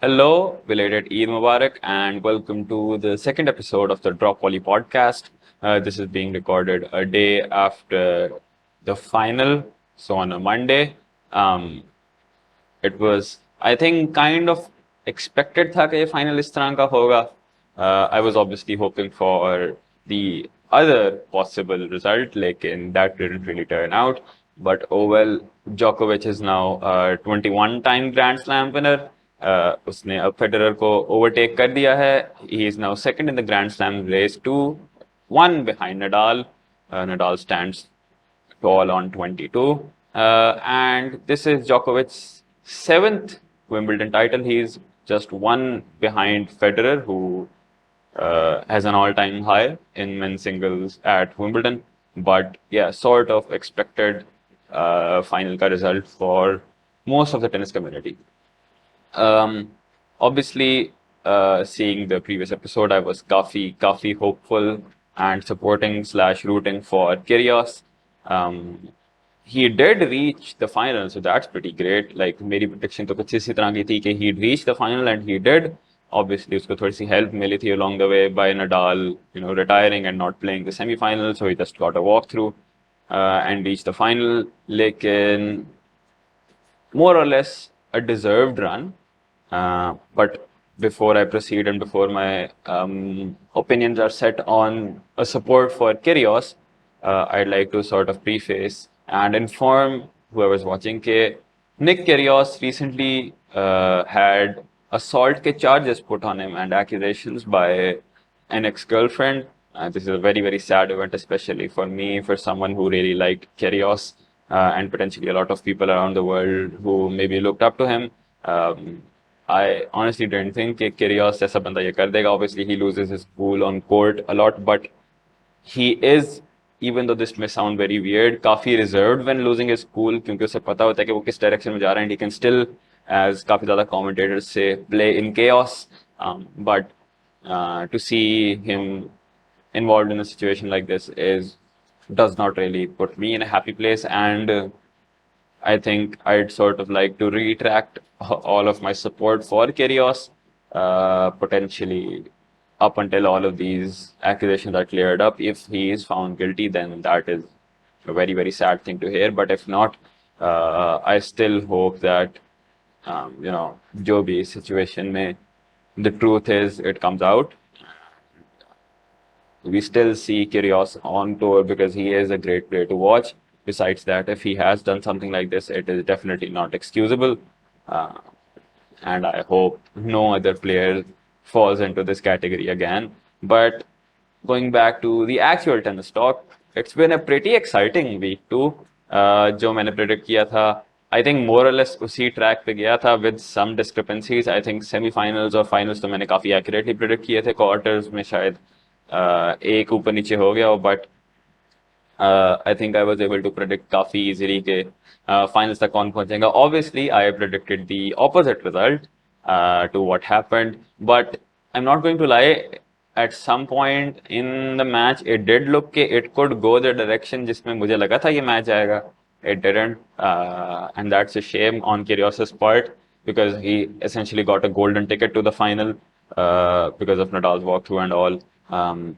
Hello, belated Eid Mubarak, and welcome to the second episode of the Drop Volley Podcast. This is being recorded a day after the final, so on a Monday. Um, it was, I think, kind of expected था कि ये final इस तरह का होगा. I was obviously hoping for the other possible result, लेकिन that didn't really turn out. But oh well, Djokovic is now a 21-time Grand Slam winner. उसने अब फेडरर को ओवरटेक कर दिया है. He is now second in the Grand Slam race, 2-1 behind Nadal. Nadal stands tall on 22. And this is Djokovic's seventh Wimbledon title. He's just one behind Federer, who has an all-time high in men's singles at Wimbledon. But yeah, sort of expected final ka result for most of the tennis community. Obviously, seeing the previous episode, I was काफी hopeful and supporting slash rooting for Kyrgios. He did reach the final, so that's pretty great. Like मेरी prediction तो कुछ इसी तरह की थी कि he'd reach the final and he did. Obviously, उसको थोड़ी सी help मिली थी along the way by Nadal, retiring and not playing the semi-final, so he just got a walkthrough and reached the final. लेकिन more or less a deserved run. But before I proceed and before my opinions are set on a support for Kyrgios, I'd like to sort of preface and inform whoever's watching that Nick Kyrgios recently had assault ke charges put on him and accusations by an ex-girlfriend. This is a very sad event, especially for me, for someone who really liked Kyrgios, and potentially a lot of people around the world who maybe looked up to him. I honestly didn't think that Kyrgios ऐसा बंदा ये कर देगा. Obviously, he loses his cool on court a lot, but he is, even though this may sound very weird, काफी reserved when losing his cool, क्योंकि उसे पता होता है कि वो किस direction में जा रहा है, and he can still, as काफी ज़्यादा commentators say, play in chaos. But to see him involved in a situation like this does not really put me in a happy place, and I think I'd sort of like to retract all of my support for Kyrgios, potentially up until all of these accusations are cleared up. If he is found guilty, then that is a very sad thing to hear. But if not, I still hope that जो भी situation में the truth is it comes out. We still see Kyrgios on tour because he is a great player to watch. Besides that, if he has done something like this, it is definitely not excusable. And I hope no other player falls into this category again. But going back to the actual tennis talk, it's been a pretty exciting week too. जो मैंने predict किया था, I think more or less उसी track पे गया था with some discrepancies. I think semi-finals और finals तो मैंने काफी accurately predict किए थे. Quarters में शायद एक ऊपर नीचे हो गया, but I think I was able to predict काफी easily के finals तक कौन पहुंचेगा. Obviously, I predicted the opposite result to what happened, but I'm not going to lie. At some point in the match, it did look कि it could go the direction जिसमें मुझे लगा था ये match आएगा. It didn't, and that's a shame on Kyrgios's part because he essentially got a golden ticket to the final because of Nadal's walkthrough and all.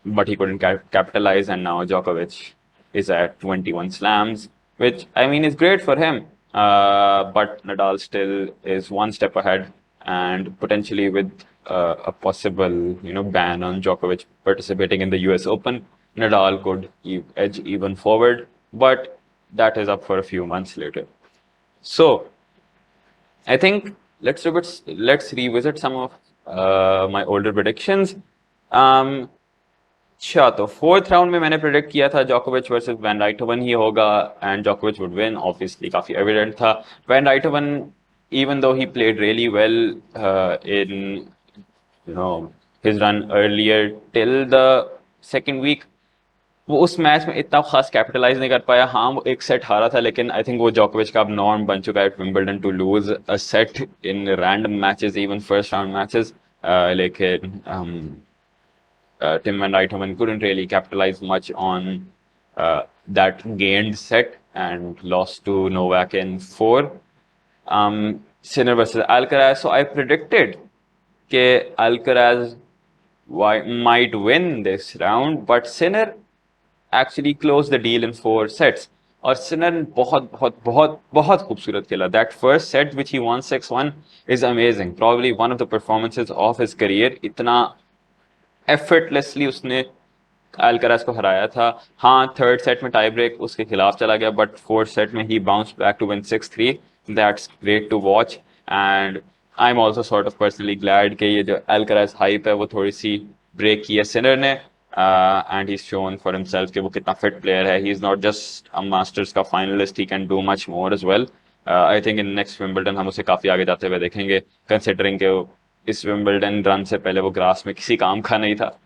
But he couldn't capitalize, and now Djokovic is at 21 slams, which I mean is great for him. But Nadal still is one step ahead, and potentially with a possible ban on Djokovic participating in the US Open, Nadal could edge even forward. But that is up for a few months later. So I think let's revisit some of my older predictions. अच्छा, तो fourth round में मैंने predict किया था जोकोविच versus van राइटवन ही होगा and जोकोविच would win. Obviously काफी एविडेंट था. वैन राइटवन, even though he played really well in his run earlier till the second week, वो उस मैच में इतना खास कैपिटलाइज नहीं कर पाया. हाँ, वो एक सेट हारा था, लेकिन आई थिंक वो जोकोविच का अब नॉर्म बन चुका है at Wimbledon to lose a set in random matches, even first round matches. लेकिन Tim Van Rijthoven couldn't really capitalize much on that gained set and lost to Novak in 4. Sinner versus Alcaraz. So I predicted that Alcaraz might win this round, but Sinner actually closed the deal in 4 sets. और Sinner ने बहुत बहुत बहुत बहुत खूबसूरत खेला. That first set which he won 6-1 is amazing. Probably one of the performances of his career. इतना effortlessly उसने अल्कराज को हराया था. हाँ, थर्ड सेट में टाई ब्रेक उसके खिलाफ चला गया, बट फोर्थ सेट में ही bounce back to win 6-3. That's great to watch. And I am also sort of personally glad कि ये जो अल्कराज हाइप है वो थोड़ी सी ब्रेक की है सिनर ने. And he shown for himself कि वो कितना फिट प्लेयर है. He is not just a masters का finalist, he can do much more as well. I think in next Wimbledon हम उसे काफी आगे जाते हुए देखेंगे, कंसिडरिंग के इस विंबलडन रन से पहले वो ग्रास में किसी काम का नहीं था.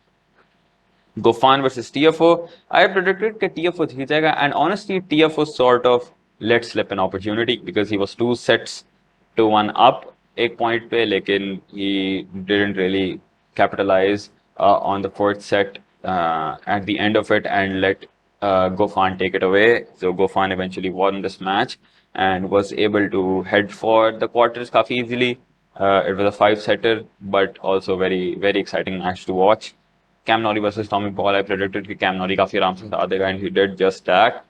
Goffin versus TFO. I predicted that TFO जीतेगा, and honestly TFO sort of let slip an opportunity because he was 2-1 up एक point पे, लेकिन he didn't really capitalize on the fourth set at the end of it and let Goffin take it away. So Goffin eventually won this match and was able to head for the quarters काफी easily. It was a 5-setter, but also very very exciting match to watch. Cam Norrie versus Tommy Paul. I predicted कि Cam Norrie काफी आराम से हरा देगा, and he did just that.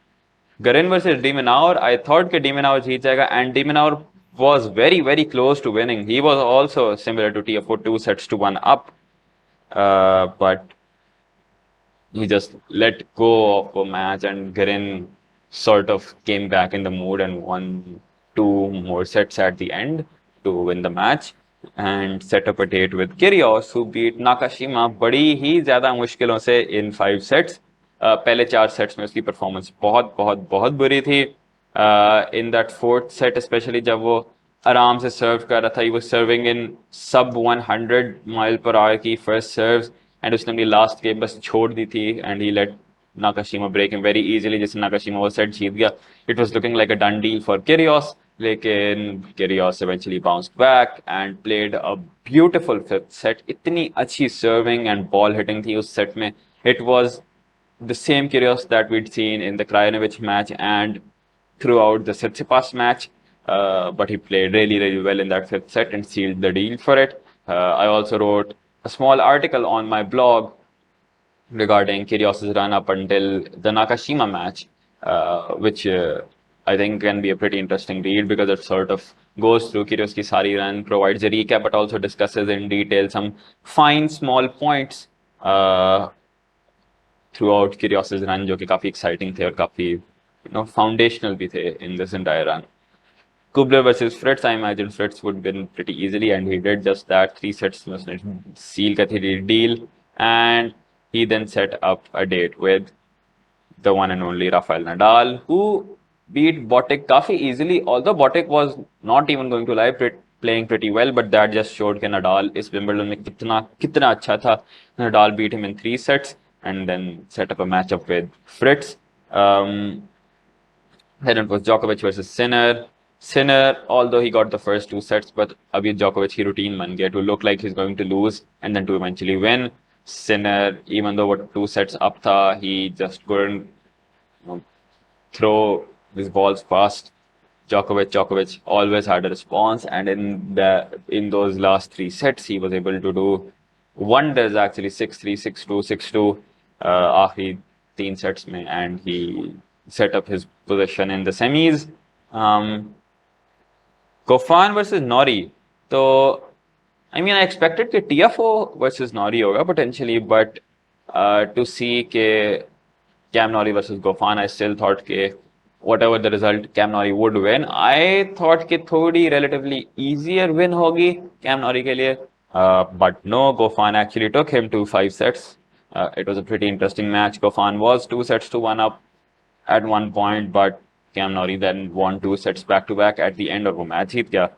Garin versus De Minaur. I thought कि De Minaur जीत जाएगा, and De Minaur was very very close to winning. He was also similar to TFO, 2-1 up, but he just let go of a match, and Garin sort of came back in the mood and won 2 more sets at the end to win the match and set up a date with Kyrgios, who beat Nakashima बड़ी ही ज्यादा मुश्किलों से in 5 sets. पहले 4 sets में उसकी performance बहुत बहुत बहुत बुरी थी. In that fourth set especially जब वो आराम से सर्व कर रहा था, he was serving in sub 100 mile per hour की first serves, and उसने अपनी लास्ट गेम बस छोड़ दी थी, and he let Nakashima break him very easily, जिससे Nakashima वो सेट जीत गया. It was looking like a done deal for Kyrgios, लेकिन Kyrgios eventually bounced back and played a beautiful fifth set. इतनी अच्छी serving and ball hitting थी उस set में. It was the same Kyrgios that we'd seen in the Krajinovic match and throughout the Tsitsipas match. But he played really, really well in that fifth set and sealed the deal for it. I also wrote a small article on my blog regarding Kyrgios' run up until the Nakashima match, which I think can be a pretty interesting read because it sort of goes through Kyrgios' ki sari run, provides a recap, but also discusses in detail some fine small points throughout Kyrgios' run, जो कि काफी exciting थे और काफी foundational भी थे in this entire run. Kubler versus Fritz. I imagine Fritz would win pretty easily, and he did just that. 3 sets में उसने seal का थी deal, and he then set up a date with the one and only Rafael Nadal, who beat Botic काफी easily. Although Botic was not even going to live, playing pretty well, but that just showed कि Nadal इस Wimbledon में कितना अच्छा था. Nadal beat him in 3 sets and then set up a matchup with Fritz. Then it was Djokovic versus Sinner. Sinner, although he got the first 2 sets, but abhi Djokovic की routine बन गया to look like he's going to lose and then to eventually win. Sinner, even though what 2 sets up था, he just couldn't throw his balls past Djokovic. Djokovic always had a response, and in those last 3 sets, he was able to do wonders actually. 6-3, 6-2, 6-2 आखिरी 3 sets में, and he set up his position in the semis. Goffin versus Norrie. So, I mean, I expected कि TFO versus Norrie होगा potentially, but to see कि Cam Norrie versus Goffin, I still thought कि whatever the result, Cam Norrie would win. I thought कि थोड़ी relatively easier win होगी Cam Norrie के लिए, but no, Goffin actually took him to 5 sets. It was a pretty interesting match. Goffin was 2-1 up at one point, but Cam Norrie then won 2 sets back to back at the end और वो match जीत गया.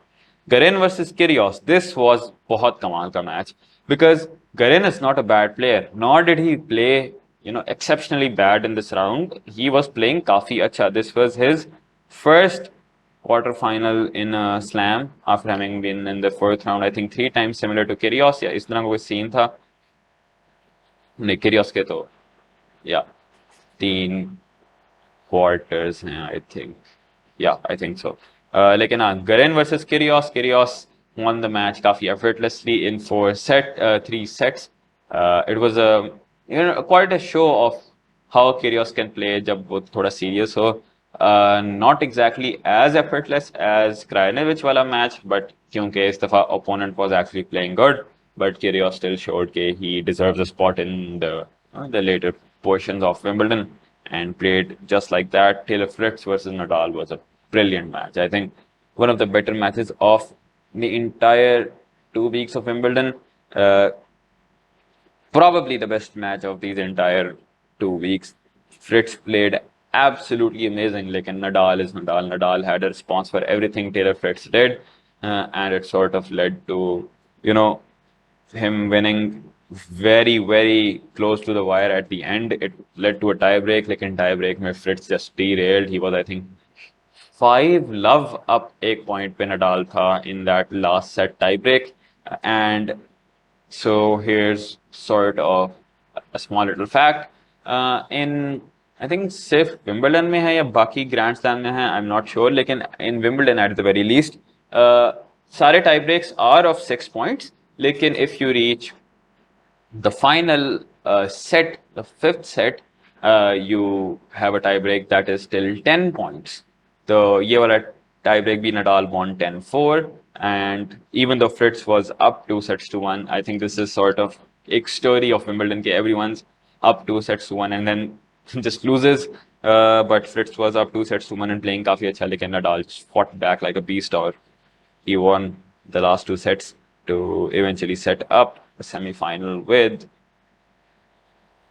Garin versus Kyrgios. This was बहुत कमाल का match because Garin is not a bad player, nor did he play exceptionally bad in this round. He was playing काफी अच्छा. This was his first quarterfinal in a slam after having been in the fourth round, I think 3 times, similar to Kyrgios. या इस तरह का कोई scene था. नहीं, Kyrgios के तो या 3 quarters हैं, I think. Yeah, I think so. लेकिन हाँ, Garin versus Kyrgios won the match काफी effortlessly in three sets. It was a quite a show of how Kyrgios can play जब वो थोड़ा serious हो. Not exactly as effortless as Krajinovic वाला match, but क्योंकि इस दफा opponent was actually playing good, but Kyrgios still showed that he deserves a spot in the later portions of Wimbledon and played just like that. Taylor Fritz versus Nadal was a brilliant match. I think one of the better matches of the entire 2 weeks of Wimbledon. Uh, Probably the best match of these entire 2 weeks. Fritz played absolutely amazing. Like, and Nadal is Nadal. Nadal had a response for everything Taylor Fritz did, and it sort of led to, you know, him winning very, very close to the wire at the end. It led to a tie break. Like in tie break, where Fritz just derailed. He was, I think, 5 love up 1 point पे Nadal था in that last set tie break. And so here's sort of a small little fact. In I think सिर्फ Wimbledon में है या बाकी grand slam में है, I'm not sure, लेकिन in Wimbledon at the very least, सारे tie breaks are of 6 points. लेकिन if you reach the final set, the fifth set, you have a tie break that is still 10 points. So, ये वाला tie break भी Nadal won 10-4. And even though Fritz was up 2 sets to 1, I think this is sort of a story of Wimbledon. Everyone's up 2 sets to 1 and then just loses. But Fritz was up 2 sets to 1 and playing काफी अच्छा, लेकिन Nadal fought back like a beast, or he won the last 2 sets to eventually set up a semi-final with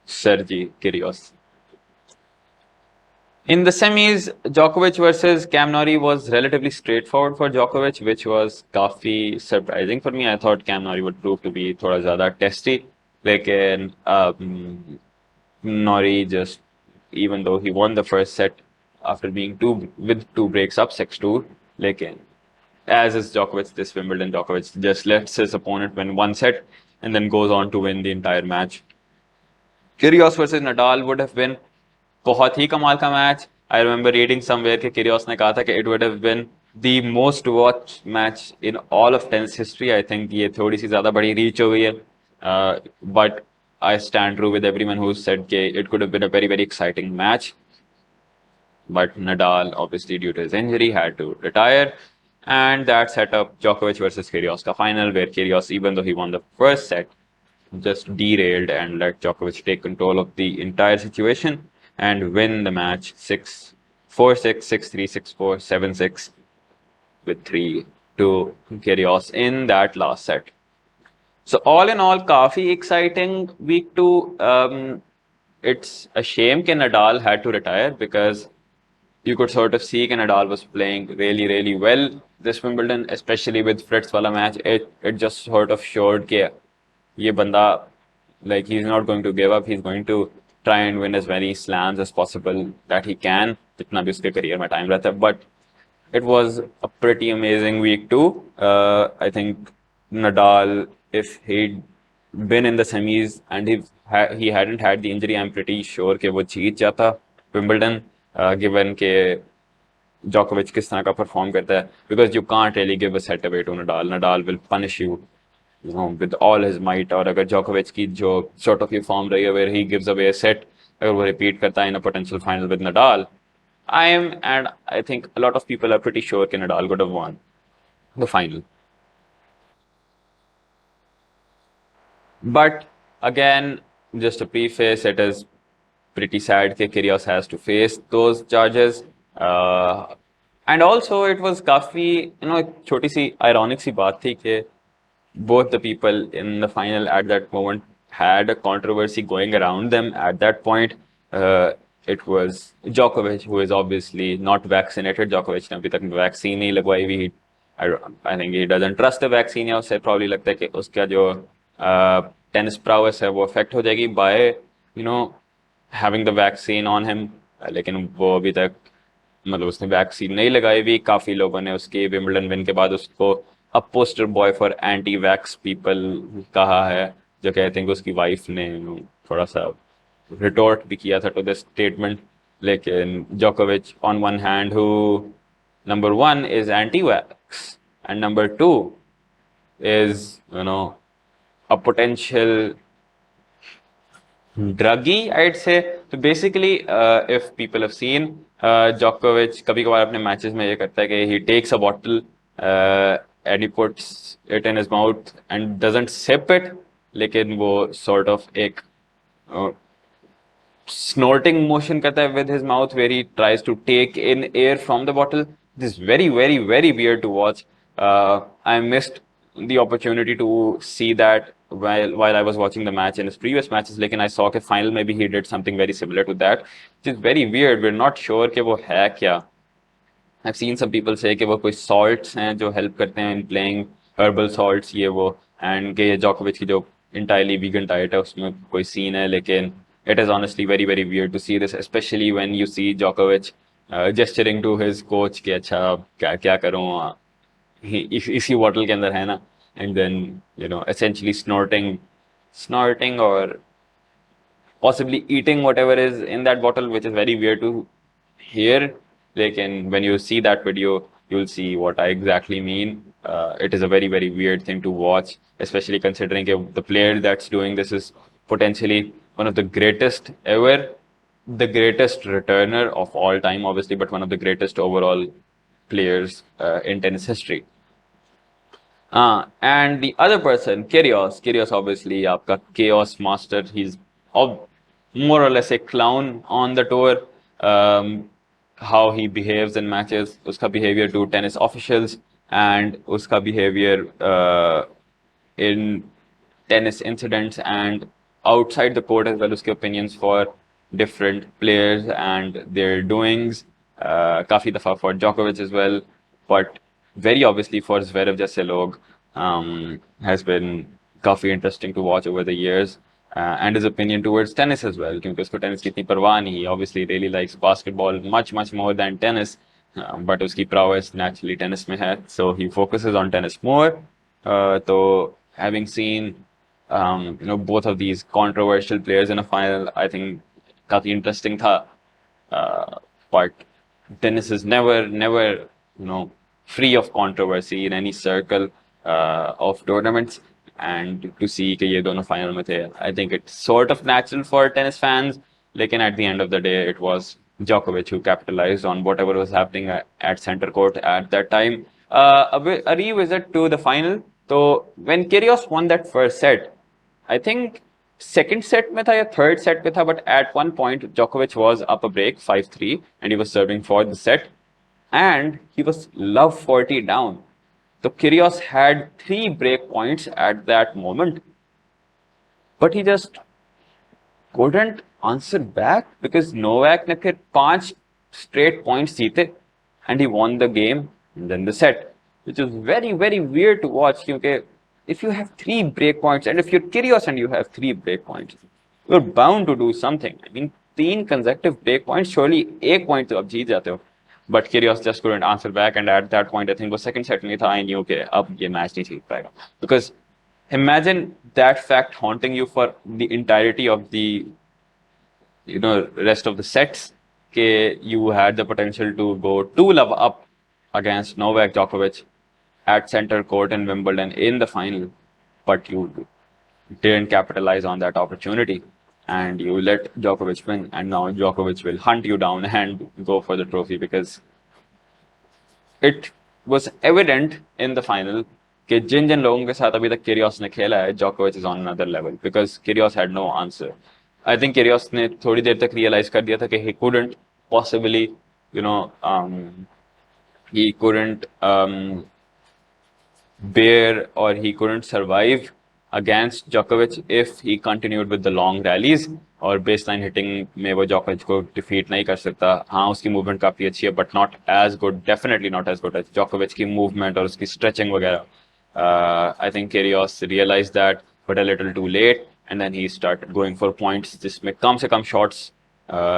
Sergey Kyrgios. In the semis, Djokovic versus Cam Norrie was relatively straightforward for Djokovic, which was काफी surprising for me. I thought Cam Norrie would prove to be थोड़ा ज़्यादा testy, लेकिन Norrie just, even though he won the first set after being with 2 breaks up 6-2, लेकिन as is Djokovic, this Wimbledon, Djokovic just lets his opponent win 1 set and then goes on to win the entire match. Kyrgios versus Nadal would have been बहुत ही कमाल का match. I remember reading somewhere कि Kyrgios ने कहा था कि it would have been the most watch match in all of tennis history. I think ये थोड़ी सी ज्यादा बड़ी रीच हो गई है, but I stand true with everyone who said कि it could have been a very very exciting match. But Nadal, obviously due to his injury, had to retire, and that set up Djokovic versus Kyrgios ka final, where Kyrgios, even though he won the first set, just derailed and let Djokovic take control of the entire situation and win the match 6-4-6, 6-3, 6-4, 7-6 with 3 to Kyrgios in that last set. So all in all, काफी exciting week 2. It's a shame that Nadal had to retire, because you could sort of see that Nadal was playing really, really well this Wimbledon, especially with Fritz wala match. It just sort of showed that ये बंदा, like, he's not going to give up. He's going to try and win as many slams as possible that he can, जितना भी उसके career में time रहता है. But it was a pretty amazing week too. I think Nadal, if he'd been in the semis and he hadn't had the injury, I'm pretty sure कि वो जीत जाता Wimbledon, given के Djokovic किस तरह का perform करता है, because you can't really give a set away to Nadal. Nadal will punish you, with all his might. और अगर Djokovic की जो sort of form रही है where he gives away a set, अगर वो repeat करता है in a potential final with Nadal, and I think a lot of people are pretty sure that Nadal could have won the final. But again, just a preface, it is pretty sad that Kyrgios has to face those charges. And also it was काफी, एक छोटी सी ironic सी बात थी कि both the people in the final at that moment had a controversy going around them at that point. It was Djokovic, who is obviously not vaccinated. Djokovic ने अभी तक vaccine नहीं लगवाई हुई. I think he doesn't trust the vaccine, या उसे probably लगता है कि उसका जो टेनिस prowess है वो affect हो जाएगी by having the vaccine on him. लेकिन वो अभी तक, मतलब उसने वैक्सीन नहीं लगाई हुई. काफी लोगों ने उसके विंबलडन विन के बाद उसको a poster boy for anti-vax people कहा है, जो कि I think उसकी वाइफ ने थोड़ा सा retort भी किया था to this statement. लेकिन Djokovic on one hand, who Number one is anti-vax, and number two is a potential druggy, I'd say. So basically, if people have seen, Djokovic कभी कभार अपने matches में ये करता है कि he takes a bottle and he puts it in his mouth and doesn't sip it, लेकिन वो sort of एक uh, snorting motion करता है with his mouth where he tries to take in air from the bottle. This is very, very, very weird to watch. I missed the opportunity to see that while I was watching the match in his previous matches. लेकिन I saw कि final maybe he did something very similar to that, which is very weird. We're not sure कि वो है क्या. I've seen some people say कि वो कोई salts हैं जो help करते हैं in playing, herbal salts ये वो, and कि ये Djokovic की जो entirely vegan diet है उसमें कोई scene है, लेकिन it is honestly very, very weird to see this, especially when you see Djokovic gesturing to his coach कि अच्छा क्या क्या करूँ, इसी bottle के अंदर है ना, and then essentially snorting or possibly eating whatever is in that bottle, which is very weird to hear. Lekin when you see that video, you'll see what I exactly mean. It is a very, very weird thing to watch, especially considering the player that's doing this is potentially one of the greatest ever, the greatest returner of all time, obviously, but one of the greatest overall players in tennis history. And the other person, Kyrgios obviously, आपका chaos master. He's more or less a clown on the tour. How he behaves in matches, uska behavior to tennis officials, and uska behavior in tennis incidents and outside the court as well. Uske opinions for different players and their doings. काफी दफा for Djokovic as well, but very obviously for Zverev जैसे लोग has been काफी interesting to watch over the years. And his opinion towards tennis as well, क्योंकि उसको tennis की इतनी परवाह नहीं. He obviously really likes basketball much more than tennis, but उसकी prowess naturally tennis में है, so he focuses on tennis more. So having seen both of these controversial players in a final, I think काफी interesting था. But tennis is never free of controversy in any circle of tournaments. And to see कि ये दोनों final में थे, I think it's sort of natural for tennis fans. लेकिन at the end of the day, it was Djokovic who capitalized on whatever was happening at center court at that time. A revisit to the final. So when Kyrgios won that first set, I think second set में था या third set में था, but at one point Djokovic was up a break 5-3 and he was serving for the set and he was love 40 down. So Kyrgios had 3 break points at that moment, but he just couldn't answer back because Novak ने फिर 5 straight points जीते and he won the game and then the set, which is very, very weird to watch. क्योंकि if you have 3 break points and if you're Kyrgios and you have 3 break points, you're bound to do something. I mean, 3 consecutive break points, surely 1 point तो आप जीत जाते हो. But Kyrgios just couldn't answer back, and at that point, I think was second set में था, I knew कि अब ये match नहीं जीत पाएगा. Because imagine that fact haunting you for the entirety of the rest of the sets. कि you had the potential to go 2-love up against Novak Djokovic at center court in Wimbledon in the final, but you didn't capitalize on that opportunity. And you let Djokovic win, and now Djokovic will hunt you down and go for the trophy because it was evident in the final कि जिन लोगों के साथ अभी तक Kyrgios ने खेला है, Djokovic is on another level because Kyrgios had no answer. I think Kyrgios ने थोड़ी देर तक realize कर दिया था कि he couldn't possibly, he couldn't bear or he couldn't survive against Djokovic if he continued with the long rallies. और baseline hitting में वो Djokovic को defeat नहीं कर सकता. हाँ, उसकी movement काफी अच्छी है, but not as good, definitely not as good as Djokovic की movement और उसकी stretching वगैरह. I think Kyrgios realized that, but a little too late, and then he started going for points जिसमें कम से कम shots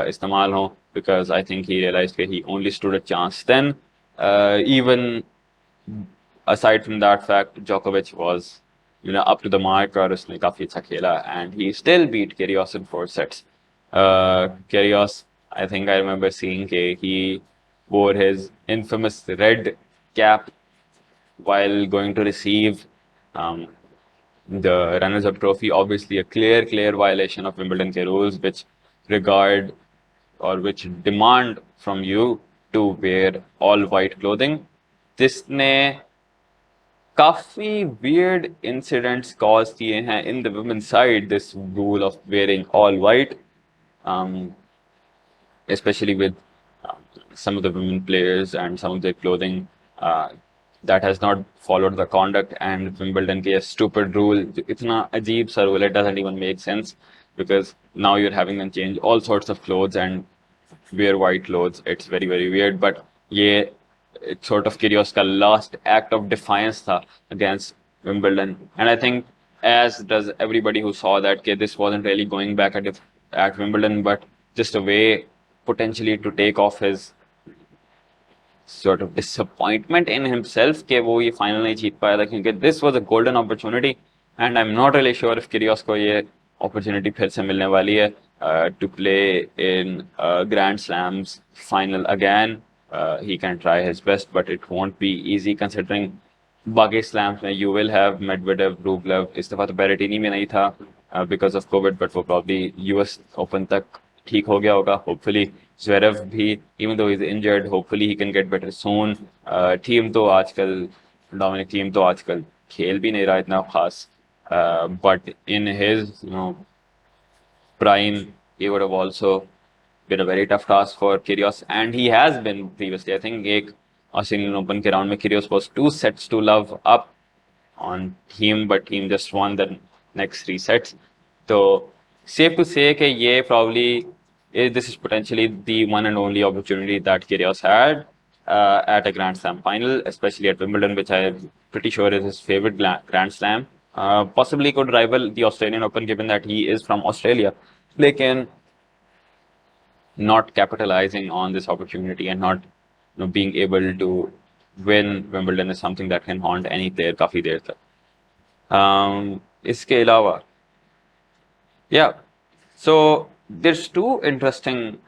इस्तेमाल हों, because I think he realized that he only stood a chance then. Even aside from that fact, Djokovic was up to the mark और उसने काफी अच्छा खेला, and he still beat Kyrgios in 4 sets. Kyrgios, I think I remember seeing he wore his infamous red cap while going to receive um, the runners-up trophy. Obviously, a clear violation of Wimbledon के rules, which regard or which demand from you to wear all white clothing. जिसने काफी weird incidents cause किए हैं in the women's side. This rule of wearing all white, um, especially with um, some of the women players and some of their clothing that has not followed the conduct, and Wimbledon के stupid rule, इतना अजीब सा rule, it doesn't even make sense because now you're having them change all sorts of clothes and wear white clothes. It's very weird, but ये it's sort of Kyrgios का last act of defiance था against Wimbledon, and I think as does everybody who saw that this wasn't really going back at Wimbledon, but just a way potentially to take off his sort of disappointment in himself कि वो ये final नहीं जीत पाया था, क्योंकि this was a golden opportunity and I'm not really sure if Kyrgios को ये opportunity फिर से मिलने वाली है to play in Grand Slams final again. He can try his best, but it won't be easy considering बाकी slams में you will have Medvedev, Rublev. इस दफा तो Berrettini में नहीं था because of COVID, but वो probably US Open तक ठीक हो गया होगा. Hopefully Zverev भी, even though he's injured, hopefully he can get better soon. Team तो आजकल Dominic team तो आजकल खेल भी नहीं रहा इतना खास. But in his prime, he would have also been a very tough task for Kyrgios, and he has been previously. I think एक Australian Open के round में Kyrgios was 2-0 up on Thiem, but Thiem just won the next 3 sets. So safe to say that this is potentially the one and only opportunity that Kyrgios had at a Grand Slam final, especially at Wimbledon, which I'm pretty sure is his favorite Grand Slam. Possibly could rival the Australian Open given that he is from Australia. Lekin not capitalizing on this opportunity and not being able to win Wimbledon is something that can haunt any player काफी देर तक. इसके अलावा, yeah, so there's 2 interesting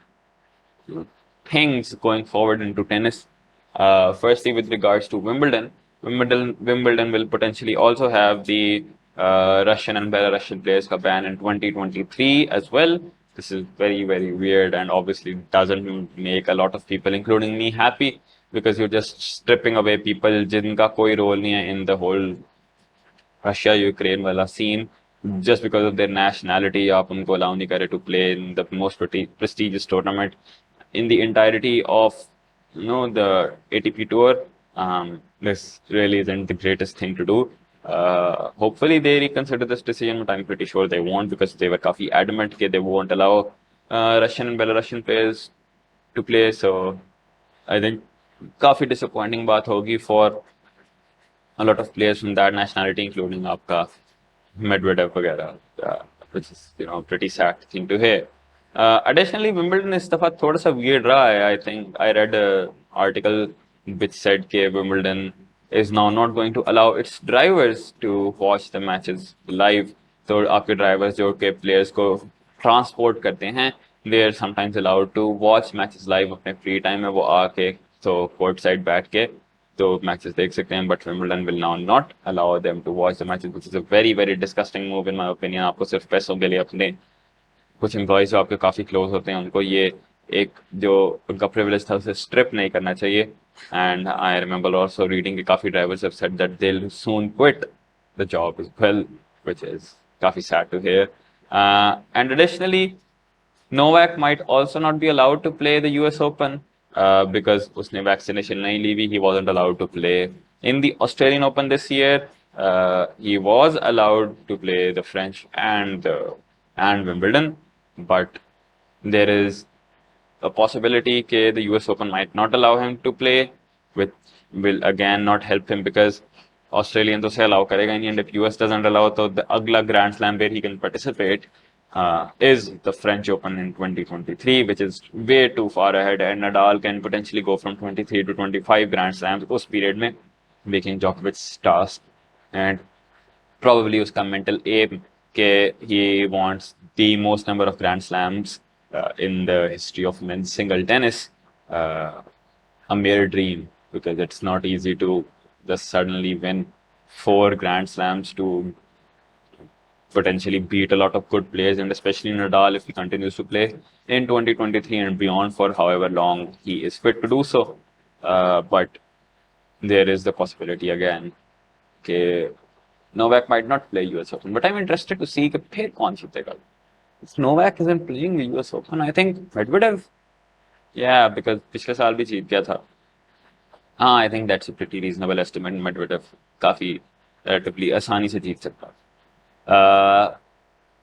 things going forward into tennis. Firstly, with regards to Wimbledon will potentially also have the Russian and Belarusian players ka ban in 2023 as well. This is very weird and obviously doesn't make a lot of people, including me, happy because you're just stripping away people जिनका कोई role नहीं है in the whole Russia-Ukraine wala scene just because of their nationality. आप उनको allow नहीं करे to play in the most prestigious tournament in the entirety of the ATP tour. This really isn't the greatest thing to do. Hopefully they reconsider this decision, but I'm pretty sure they won't because they were काफी adamant that they won't allow Russian and Belarusian players to play. So I think काफी disappointing बात होगी for a lot of players from that nationality, including आपका Medvedev वगैरह, which is pretty sad thing to hear. Additionally, Wimbledon इस दफा थोड़ा सा weird रहा है. I think I read an article which said that Wimbledon is now not going to allow its drivers to watch the matches live. So आपके drivers जो के players को transport करते हैं, they are sometimes allowed to watch matches live अपने free time में. वो आके तो court side बैठ के तो matches देख सकते हैं, but Wimbledon will now not allow them to watch the matches, which is a very disgusting move in my opinion. आपको सिर्फ पैसों के लिए अपने कुछ एम्प्लॉयज जो आपके काफ़ी क्लोज होते हैं उनको ये एक जो उनका प्रिविलेज था उसे स्ट्रिप नहीं करना चाहिए. And I remember also reading कि काफ़ी drivers have said that they will soon quit the job as well, which is काफ़ी sad to hear. And additionally Novak might also not be allowed to play the US Open because उसने vaccination नहीं ली हुई. He wasn't allowed to play in the Australian Open this year. He was allowed to play the French and Wimbledon, but there is a possibility that the US Open might not allow him to play, which will again not help him because Australian तो से allow करेगा नहीं, and if US doesn't allow तो the अगला Grand Slam where he can participate is the French Open in 2023, which is way too far ahead, and Nadal can potentially go from 23 to 25 Grand Slams उस period में, making Djokovic's task. And probably उसका mental aim that he wants the most number of Grand Slams in the history of men's single tennis. a mere dream because it's not easy to just suddenly win four Grand Slams to potentially beat a lot of good players, and especially Nadal if he continues to play in 2023 and beyond for however long he is fit to do so. But there is the possibility again that Novak might not play US Open. But I'm interested to see कि फिर कौन जीतेगा. If Novak isn't playing the US Open, I think Medvedev, yeah, because पिछले साल भी जीत गया था. I think that's a pretty reasonable estimate. Medvedev काफी relatively आसानी से जीत सकता है.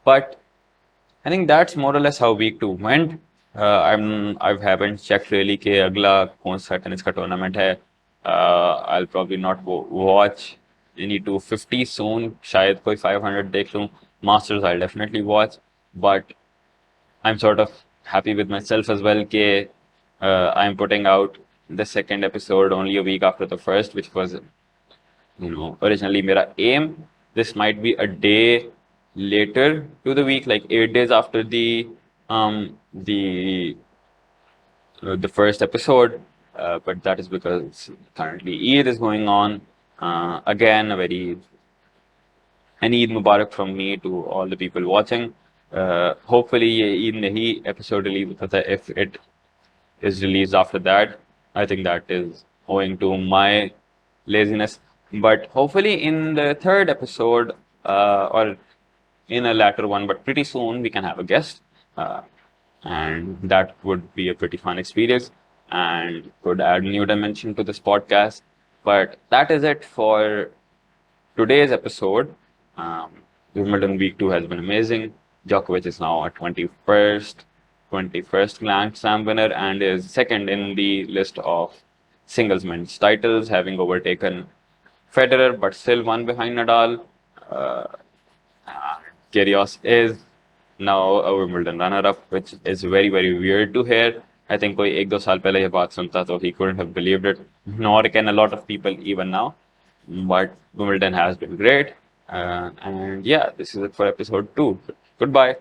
But I think that's more or less how week 2 went. I haven't checked really कि अगला कौन सा टेनिस का टूर्नामेंट है. I'll probably not watch any 250 soon. शायद कोई 500 देख लूँ. Masters I'll definitely watch, but I'm sort of happy with myself as well कि I'm putting out the second episode only a week after the first, which was originally मेरा aim. This might be a day later to the week, like 8 days after the first episode. But that is because currently Eid is going on. Again, an Eid Mubarak from me to all the people watching. Hopefully, ये Eid में ही episode release होता है. If it is released after that, I think that is owing to my laziness. But hopefully, in the third episode, or in a later one, but pretty soon, we can have a guest. And that would be a pretty fun experience and could add new dimension to this podcast. But that is it for today's episode. Wimbledon Week 2 has been amazing. Djokovic is now a 21st Grand Slam winner and is second in the list of singles men's titles, having overtaken Federer, but still one behind Nadal. Kyrgios is now a Wimbledon runner-up, which is very, very weird to hear. I think कोई एक दो साल पहले ये बात सुनता तो he couldn't have believed it, nor can a lot of people even now. But Wimbledon has been great. And yeah, this is it for episode 2. Goodbye.